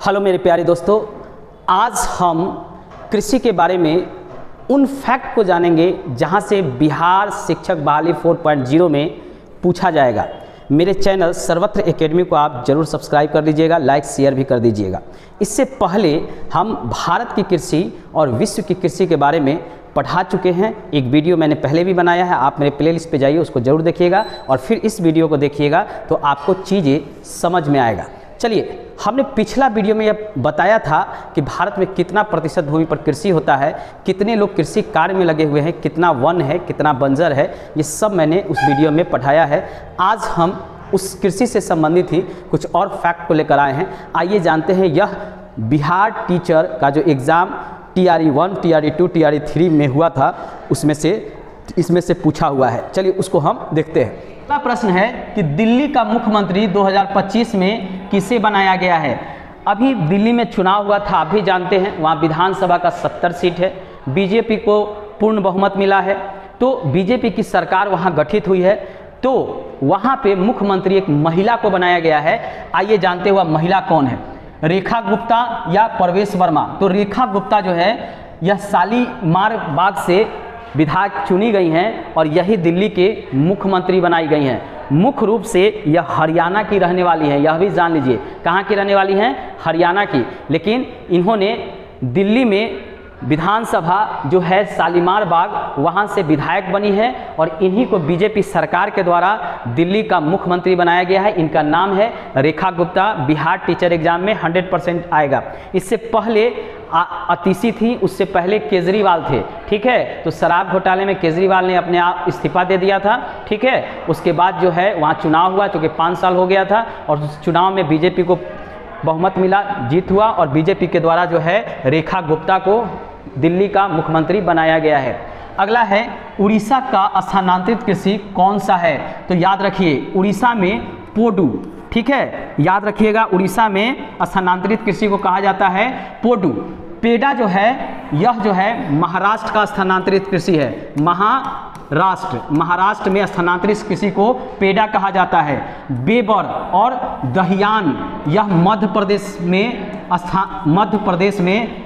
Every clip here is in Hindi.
हेलो मेरे प्यारे दोस्तों, आज हम कृषि के बारे में उन फैक्ट को जानेंगे जहां से बिहार शिक्षक बहाली 4.0 में पूछा जाएगा। मेरे चैनल सर्वत्र एकेडमी को आप जरूर सब्सक्राइब कर लीजिएगा, लाइक शेयर भी कर दीजिएगा। इससे पहले हम भारत की कृषि और विश्व की कृषि के बारे में पढ़ा चुके हैं। एक वीडियो मैंने पहले भी बनाया है, आप मेरे प्लेलिस्ट पे जाइए, उसको जरूर देखिएगा और फिर इस वीडियो को देखिएगा तो आपको चीज़ें समझ में आएगा। चलिए, हमने पिछला वीडियो में यह बताया था कि भारत में कितना प्रतिशत भूमि पर कृषि होता है, कितने लोग कृषि कार्य में लगे हुए हैं, कितना वन है, कितना बंजर है, ये सब मैंने उस वीडियो में पढ़ाया है। आज हम उस कृषि से संबंधित ही कुछ और फैक्ट को लेकर आए हैं। आइए जानते हैं, यह बिहार टीचर का जो एग्ज़ाम TRE 1, TRE 2, TRE 3 में हुआ था, इसमें से पूछा हुआ है। चलिए उसको हम देखते हैं। अगला प्रश्न है कि दिल्ली का मुख्यमंत्री 2025 में किसे बनाया गया है। अभी दिल्ली में चुनाव हुआ था, आप भी जानते हैं, वहाँ विधानसभा का 70 सीट है, बीजेपी को पूर्ण बहुमत मिला है, तो बीजेपी की सरकार वहाँ गठित हुई है, तो वहाँ पे मुख्यमंत्री एक महिला को बनाया गया है। आइए जानते हुआ महिला कौन है, रेखा गुप्ता या प्रवेश वर्मा। तो रेखा गुप्ता जो है यह शालीमार बाग से विधायक चुनी गई हैं और यही दिल्ली के मुख्यमंत्री बनाई गई हैं। मुख्य रूप से यह हरियाणा की रहने वाली हैं, यह भी जान लीजिए। कहाँ की रहने वाली हैं? हरियाणा की। लेकिन इन्होंने दिल्ली में विधानसभा जो है शालीमार बाग, वहाँ से विधायक बनी है और इन्हीं को बीजेपी सरकार के द्वारा दिल्ली का मुख्यमंत्री बनाया गया है। इनका नाम है रेखा गुप्ता। बिहार टीचर एग्जाम में 100% आएगा। इससे पहले अतिशी थी, उससे पहले केजरीवाल थे, ठीक है। तो शराब घोटाले में केजरीवाल ने अपने आप इस्तीफा दे दिया था, ठीक है। उसके बाद जो है वहाँ चुनाव हुआ, चूँकि 5 साल हो गया था, और उस चुनाव में बीजेपी को बहुमत मिला, जीत हुआ और बीजेपी के द्वारा जो है रेखा गुप्ता को दिल्ली का मुख्यमंत्री बनाया गया है। अगला है, उड़ीसा का स्थानांतरित कृषि कौन सा है। तो याद रखिए, उड़ीसा में पोडू, ठीक है, याद रखिएगा, उड़ीसा में स्थानांतरित कृषि को कहा जाता है पोडू। पेडा जो है, यह जो है महाराष्ट्र का स्थानांतरित कृषि है। महाराष्ट्र में स्थानांतरित कृषि को पेडा कहा जाता है। बेबर और दहियान, यह मध्य प्रदेश में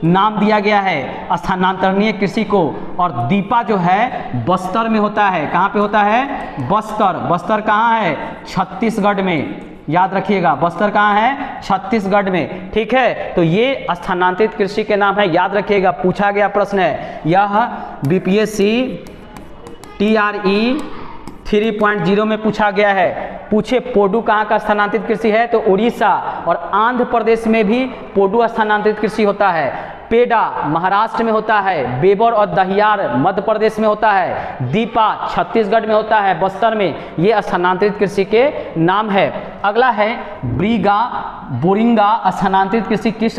नाम दिया गया है स्थानांतरणीय कृषि को। और दीपा जो है बस्तर में होता है। कहाँ पे होता है? बस्तर कहाँ है? छत्तीसगढ़ में। याद रखिएगा, बस्तर कहाँ है? छत्तीसगढ़ में, ठीक है। तो ये स्थानांतरित कृषि के नाम है, याद रखिएगा, पूछा गया प्रश्न है। यह BPSC TRE 3.0 में पूछा गया है। पूछे पोडू कहाँ का स्थानांतरित कृषि है, तो उड़ीसा और आंध्र प्रदेश में भी पोडू स्थानांतरित कृषि होता है। पेडा महाराष्ट्र में होता है, बेबर और दहियार मध्य प्रदेश में होता है, दीपा छत्तीसगढ़ में होता है, बस्तर में। ये स्थानांतरित कृषि के नाम है। अगला है, बोरिंगा स्थानांतरित कृषि किस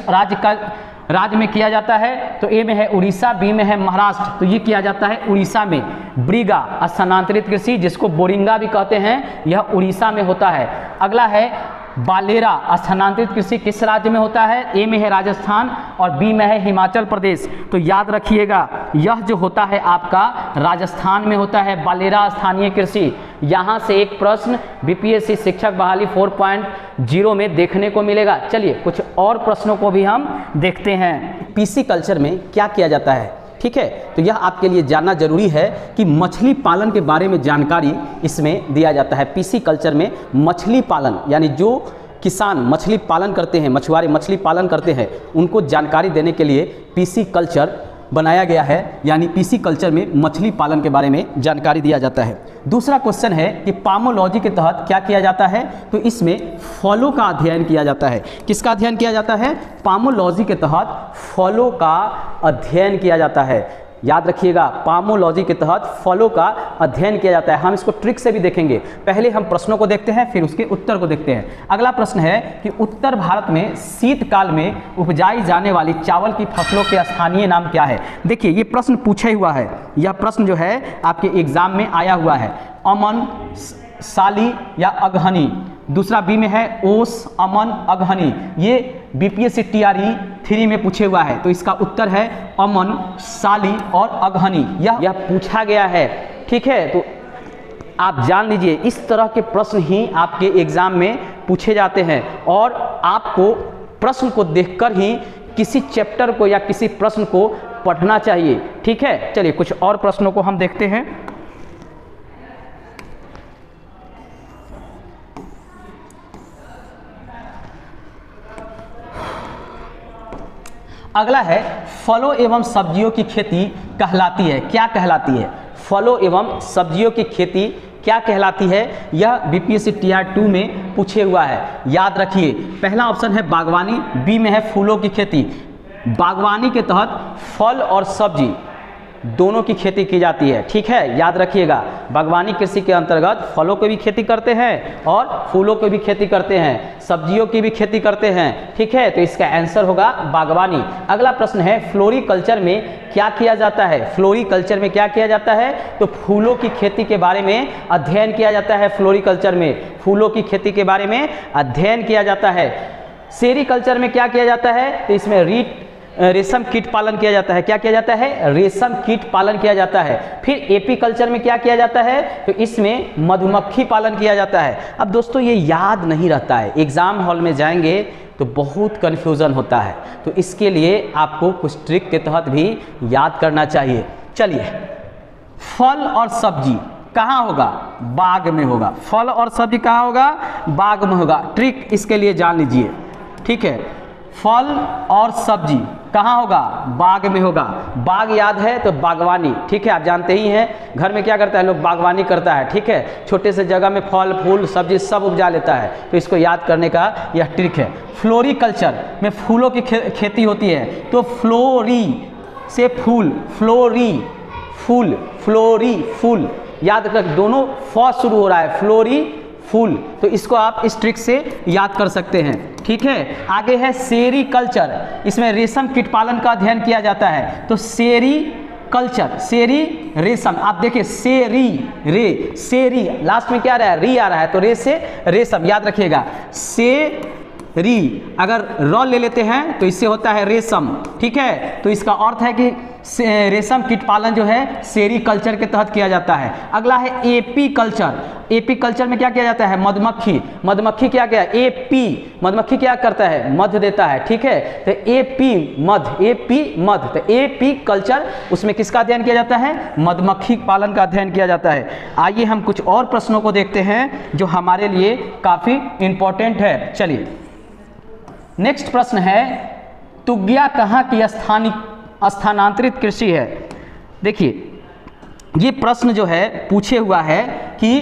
राज्य में किया जाता है। तो ए में है उड़ीसा, बी में है महाराष्ट्र, तो ये किया जाता है उड़ीसा में। ब्रीगा स्थानांतरित कृषि, जिसको बोरिंगा भी कहते हैं, यह उड़ीसा में होता है। अगला है, बालेरा स्थानांतरित कृषि किस राज्य में होता है। ए में है राजस्थान और बी में है हिमाचल प्रदेश। तो याद रखिएगा, यह जो होता है आपका राजस्थान में होता है बालेरा स्थानीय कृषि। यहाँ से एक प्रश्न BPSC शिक्षक बहाली 4.0 में देखने को मिलेगा। चलिए कुछ और प्रश्नों को भी हम देखते हैं। PC कल्चर में क्या किया जाता है, ठीक है। तो यह आपके लिए जानना जरूरी है कि मछली पालन के बारे में जानकारी इसमें दिया जाता है। PC कल्चर में मछली पालन, यानी जो किसान मछली पालन करते हैं, मछुआरे मछली पालन करते हैं, उनको जानकारी देने के लिए PC कल्चर बनाया गया है। यानी PC कल्चर में मछली पालन के बारे में जानकारी दिया जाता है। दूसरा क्वेश्चन है कि पामोलॉजी के तहत क्या किया जाता है। तो इसमें फलों का अध्ययन किया जाता है। किसका अध्ययन किया जाता है? पामोलॉजी के तहत फलों का अध्ययन किया जाता है। याद रखिएगा, पामोलॉजी के तहत फलों का अध्ययन किया जाता है। हम इसको ट्रिक से भी देखेंगे। पहले हम प्रश्नों को देखते हैं, फिर उसके उत्तर को देखते हैं। अगला प्रश्न है कि उत्तर भारत में शीतकाल में उपजाई जाने वाली चावल की फसलों के स्थानीय नाम क्या है। देखिए, ये प्रश्न पूछा हुआ है, यह प्रश्न जो है आपके एग्जाम में आया हुआ है। अमन, साली या अगहनी। दूसरा बी में है ओस, अमन, अगहनी। ये BPSC TRE 3 में पूछे हुआ है। तो इसका उत्तर है अमन, साली और अगहनी। यह पूछा गया है, ठीक है। तो आप जान लीजिए, इस तरह के प्रश्न ही आपके एग्जाम में पूछे जाते हैं और आपको प्रश्न को देखकर ही किसी चैप्टर को या किसी प्रश्न को पढ़ना चाहिए। ठीक है, चलिए कुछ और प्रश्नों को हम देखते हैं। अगला है फलों एवं सब्जियों की खेती कहलाती है, क्या कहलाती है? फलों एवं सब्जियों की खेती क्या कहलाती है? यह बीपीएससी टीआर 2 में पूछे हुआ है, याद रखिए। पहला ऑप्शन है बागवानी, बी में है फूलों की खेती। बागवानी के तहत फल और सब्जी दोनों की खेती की जाती है। ठीक है, याद रखिएगा, बागवानी कृषि के अंतर्गत फलों की भी खेती करते हैं और फूलों की भी खेती करते हैं, सब्जियों की भी खेती करते हैं। ठीक है, तो इसका आंसर होगा बागवानी। अगला प्रश्न है फ्लोरीकल्चर में क्या किया जाता है? फ्लोरीकल्चर में क्या किया जाता है? तो फूलों की खेती के बारे में अध्ययन किया जाता है। फ्लोरीकल्चर में फूलों की खेती के बारे में अध्ययन किया जाता है। सेरीकल्चर में क्या किया जाता है? तो इसमें रेशम कीट पालन किया जाता है। क्या किया जाता है? रेशम कीट पालन किया जाता है। फिर एपी कल्चर में क्या किया जाता है? तो इसमें मधुमक्खी पालन किया जाता है। अब दोस्तों ये याद नहीं रहता है, एग्जाम हॉल में जाएंगे तो बहुत कन्फ्यूज़न होता है, तो इसके लिए आपको कुछ ट्रिक के तहत भी याद करना चाहिए। चलिए, फल और सब्जी कहाँ होगा? बाग में होगा। फल और सब्जी कहाँ होगा? बाग में होगा। ट्रिक इसके लिए जान लीजिए। ठीक है, फल और सब्जी कहाँ होगा? बाग में होगा। बाग याद है तो बागवानी। ठीक है, आप जानते ही हैं घर में क्या करता है लोग, बागवानी करता है। ठीक है, छोटे से जगह में फल फूल सब्जी सब उपजा लेता है, तो इसको याद करने का यह ट्रिक है। फ्लोरीकल्चर में फूलों की खेती होती है, तो फ्लोरी से फूल, फ्लोरी फूल, फ्लोरी फूल, याद रख, दोनों फ शुरू हो रहा है, फ्लोरी फूल, तो इसको आप इस ट्रिक से याद कर सकते हैं। ठीक है, आगे है सेरीकल्चर, इसमें रेशम कीट पालन का अध्ययन किया जाता है। तो सेरीकल्चर, सेरी रेशम, आप देखिए सेरी रे, सेरी लास्ट में क्या आ रहा है? री आ रहा है, तो रे से रेशम, याद रखिएगा। सेरी अगर र ले लेते हैं तो इससे होता है रेशम। ठीक है, तो इसका अर्थ है कि रेशम कीट पालन जो है सेरीकल्चर के तहत किया जाता है। अगला है एपी कल्चर। एपी कल्चर में क्या किया जाता है? मधुमक्खी। मधुमक्खी क्या क्या? एपी मधुमक्खी क्या करता है? मध देता है। ठीक है, तो एपी मध, एपी मध, तो एपी कल्चर उसमें किसका अध्ययन किया जाता है? मधुमक्खी पालन का अध्ययन किया जाता है। आइए हम कुछ और प्रश्नों को देखते हैं जो हमारे लिए काफ़ी इंपॉर्टेंट है। चलिए, नेक्स्ट प्रश्न है तुग्या कहाँ की स्थानांतरित कृषि है? देखिए, ये प्रश्न जो है पूछे हुआ है कि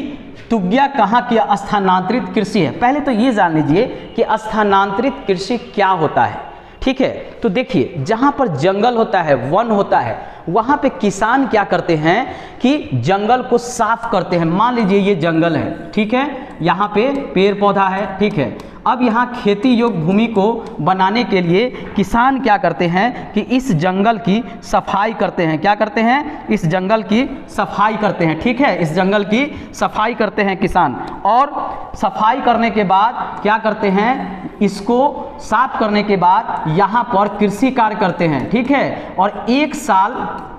तुग्या कहाँ की स्थानांतरित कृषि है। पहले तो ये जान लीजिए कि स्थानांतरित कृषि क्या होता है। ठीक है, तो देखिए, जहाँ पर जंगल होता है, वन होता है, वहाँ पे किसान क्या करते हैं कि जंगल को साफ करते हैं। मान लीजिए ये जंगल है, ठीक है, यहाँ पे पेड़ पौधा है। ठीक है, अब यहाँ खेती योग्य भूमि को बनाने के लिए किसान क्या करते हैं कि इस जंगल की सफाई करते हैं। क्या करते हैं? इस जंगल की सफाई करते हैं। ठीक है, इस जंगल की सफाई करते हैं किसान, और सफाई करने के बाद क्या करते हैं? इसको साफ करने के बाद यहाँ पर कृषि कार्य करते हैं। ठीक है, और 1 साल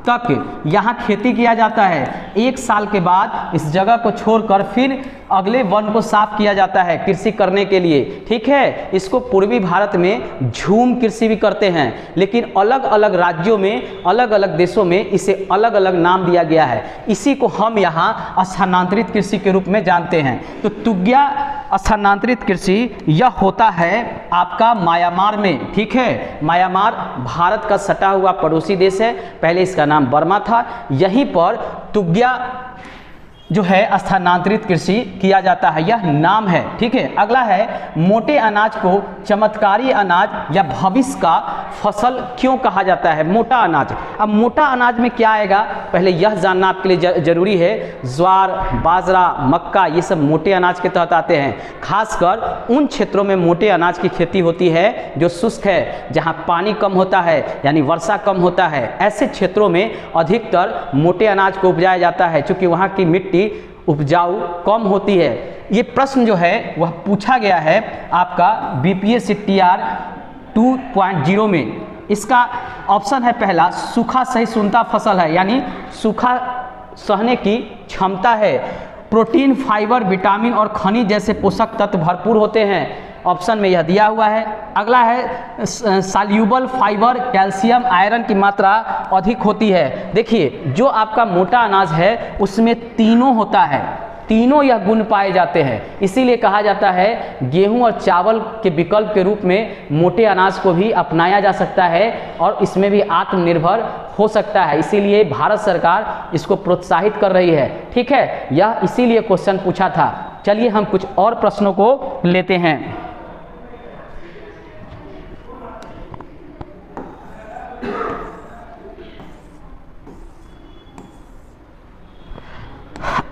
तक यहाँ खेती किया जाता है। 1 साल के बाद इस जगह को छोड़कर फिर अगले वन को साफ किया जाता है कृषि करने के लिए। ठीक है, इसको पूर्वी भारत में झूम कृषि भी करते हैं, लेकिन अलग अलग राज्यों में, अलग अलग देशों में इसे अलग अलग नाम दिया गया है। इसी को हम यहाँ स्थानांतरित कृषि के रूप में जानते हैं। तो तुग्या स्थानांतरित कृषि यह होता है आपका म्यांमार में। ठीक है, म्यांमार भारत का सटा हुआ पड़ोसी देश है, पहले इसका नाम बर्मा था। यहीं पर तुग्या जो है स्थानांतरित कृषि किया जाता है, यह नाम है। ठीक है, अगला है मोटे अनाज को चमत्कारी अनाज या भविष्य का फसल क्यों कहा जाता है? मोटा अनाज। अब मोटा अनाज में क्या आएगा, पहले यह जानना आपके लिए जरूरी है। ज्वार, बाजरा, मक्का, ये सब मोटे अनाज के तहत आते हैं। खासकर उन क्षेत्रों में मोटे अनाज की खेती होती है जो शुष्क है, जहाँ पानी कम होता है, यानी वर्षा कम होता है। ऐसे क्षेत्रों में अधिकतर मोटे अनाज को उपजाया जाता है, क्योंकि वहाँ की मिट्टी उपजाऊ कम होती है। ये प्रश्न जो है वह पूछा गया है आपका बीपीएससी टीआर 2.0 में। इसका ऑप्शन है पहला, सूखा सहिष्णुता फसल है, यानी सूखा सहने की क्षमता है। प्रोटीन, फाइबर, विटामिन और खनिज जैसे पोषक तत्व भरपूर होते हैं। ऑप्शन में यह दिया हुआ है। अगला है सॉल्यूबल फाइबर, कैल्शियम आयरन की मात्रा अधिक होती है। देखिए जो आपका मोटा अनाज है उसमें तीनों होता है, तीनों यह गुण पाए जाते हैं, इसीलिए कहा जाता है गेहूं और चावल के विकल्प के रूप में मोटे अनाज को भी अपनाया जा सकता है और इसमें भी आत्मनिर्भर हो सकता है, इसीलिए भारत सरकार इसको प्रोत्साहित कर रही है। ठीक है, यह इसीलिए क्वेश्चन पूछा था। चलिए हम कुछ और प्रश्नों को लेते हैं।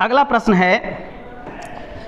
अगला प्रश्न है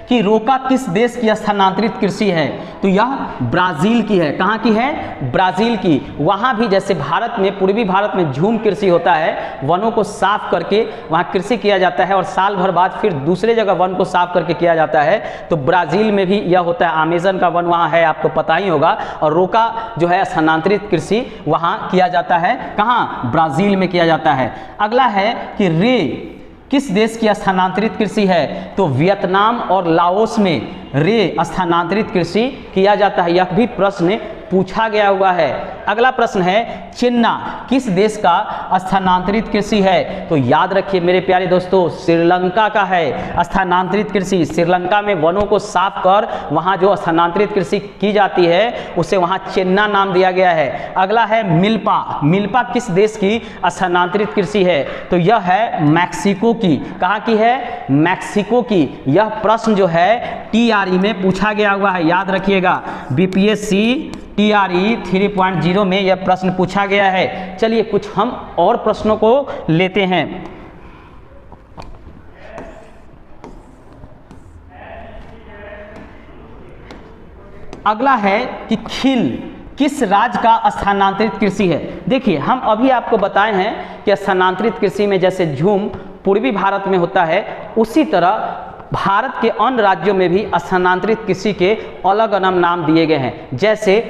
कि रोका किस देश की स्थानांतरित कृषि है? तो यह ब्राज़ील की है। कहाँ की है? ब्राज़ील की। वहाँ भी जैसे भारत में, पूर्वी भारत में झूम कृषि होता है, वनों को साफ करके वहाँ कृषि किया जाता है और साल भर बाद फिर दूसरे जगह वन को साफ करके किया जाता है। तो ब्राज़ील में भी यह होता है, अमेज़न का वन वहाँ है, आपको पता ही होगा। और रोका जो है स्थानांतरित कृषि वहाँ किया जाता है। कहाँ? ब्राज़ील में किया जाता है। अगला है कि रे किस देश की स्थानांतरित कृषि है? तो वियतनाम और लाओस में रे स्थानांतरित कृषि किया जाता है। यह भी प्रश्न पूछा गया हुआ है। अगला प्रश्न है चिन्ना किस देश का स्थानांतरित कृषि है? तो याद रखिए मेरे प्यारे दोस्तों, श्रीलंका का है स्थानांतरित कृषि। श्रीलंका में वनों को साफ कर वहाँ जो स्थानांतरित कृषि की जाती है उसे वहाँ चिन्ना नाम दिया गया है। अगला है मिल्पा। मिल्पा किस देश की स्थानांतरित कृषि है? तो यह है मैक्सिको की। कहाँ की है? मैक्सिको की। यह प्रश्न जो है TRE में पूछा गया हुआ है, याद रखिएगा। BPSC TRE 3.0 में यह प्रश्न पूछा गया है। चलिए कुछ हम और प्रश्नों को लेते हैं। अगला है कि खील किस राज्य का स्थानांतरित कृषि है? देखिए हम अभी आपको बताए हैं कि स्थानांतरित कृषि में जैसे झूम पूर्वी भारत में होता है, उसी तरह भारत के अन्य राज्यों में भी स्थानांतरित कृषि के अलग अलग नाम दिए गए हैं। जैसे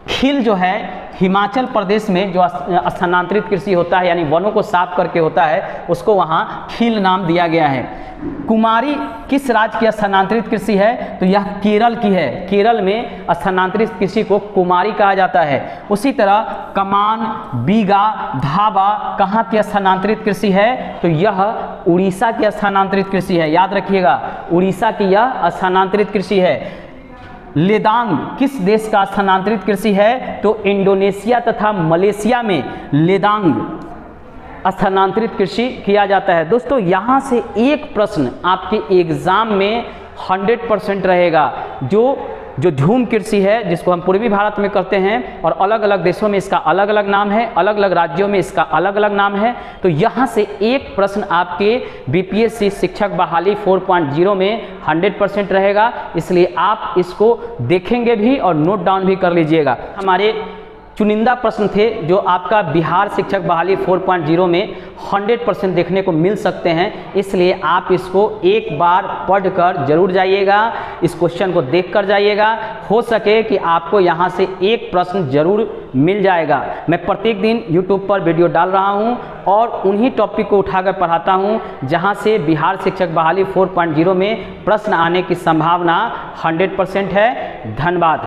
खील जो है हिमाचल प्रदेश में जो स्थानांतरित कृषि होता है, यानी वनों को साफ करके होता है, उसको वहाँ खील नाम दिया गया है। कुमारी किस राज्य की स्थानांतरित कृषि है? तो यह केरल की है। केरल में स्थानांतरित कृषि को कुमारी कहा जाता है। उसी तरह कमान, बीगा, धाबा कहाँ की स्थानांतरित कृषि है? तो यह उड़ीसा की स्थानांतरित कृषि है, याद रखिएगा, उड़ीसा की यह स्थानांतरित कृषि है। लेदांग किस देश का स्थानांतरित कृषि है? तो इंडोनेशिया तथा मलेशिया में लेदांग स्थानांतरित कृषि किया जाता है। दोस्तों यहाँ से एक प्रश्न आपके एग्जाम में 100% रहेगा। जो झूम कृषि है, जिसको हम पूर्वी भारत में करते हैं और अलग अलग देशों में इसका अलग अलग नाम है, अलग अलग राज्यों में इसका अलग अलग नाम है। तो यहाँ से एक प्रश्न आपके BPSC शिक्षक बहाली 4.0 में 100% रहेगा, इसलिए आप इसको देखेंगे भी और नोट डाउन भी कर लीजिएगा। हमारे चुनिंदा प्रश्न थे जो आपका बिहार शिक्षक बहाली 4.0 में 100% देखने को मिल सकते हैं, इसलिए आप इसको एक बार पढ़कर जरूर जाइएगा, इस क्वेश्चन को देख कर जाइएगा। हो सके कि आपको यहाँ से एक प्रश्न जरूर मिल जाएगा। मैं प्रत्येक दिन YouTube पर वीडियो डाल रहा हूँ और उन्हीं टॉपिक को उठाकर पढ़ाता हूँ जहाँ से बिहार शिक्षक बहाली 4.0 में प्रश्न आने की संभावना 100% है। धन्यवाद।